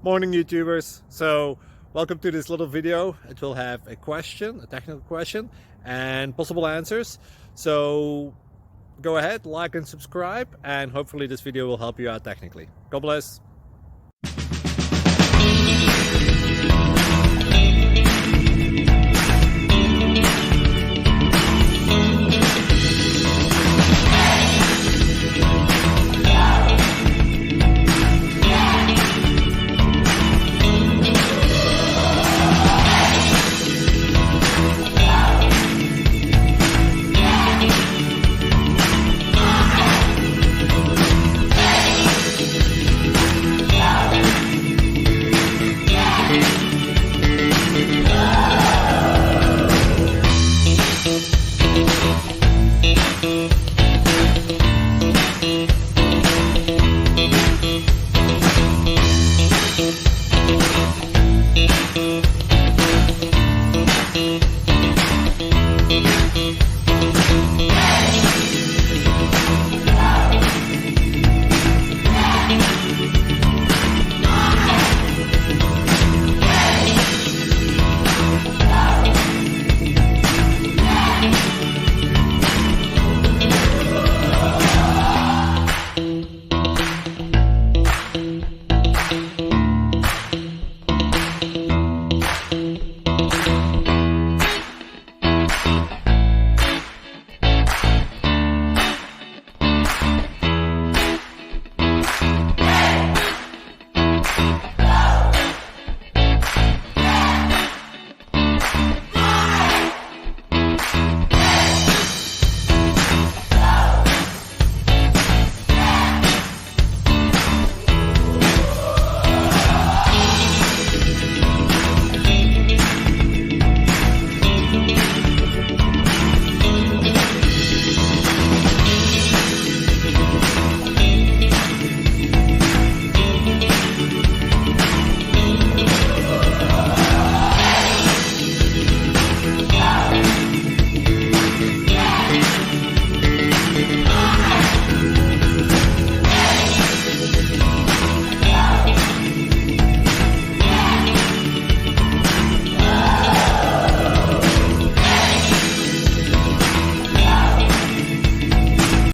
Morning YouTubers. So welcome to this little video. It will have a question, a technical question, and possible answers. So go ahead, like and subscribe, and hopefully this video will help you out technically. God bless.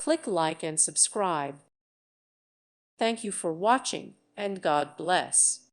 Click like and subscribe. Thank you for watching, and God bless.